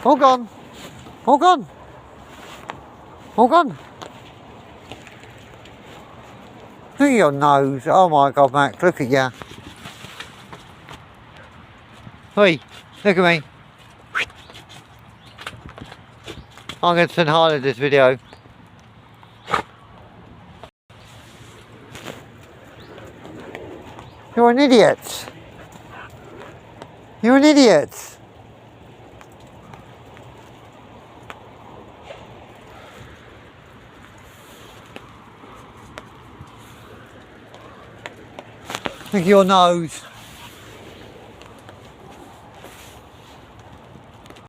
All gone. All gone. All gone. Look at your nose. Oh my God, Mac, look at you. Hey, look at me. I'm going to send Harley this video. You're an idiot. You're an idiot. Look at your nose.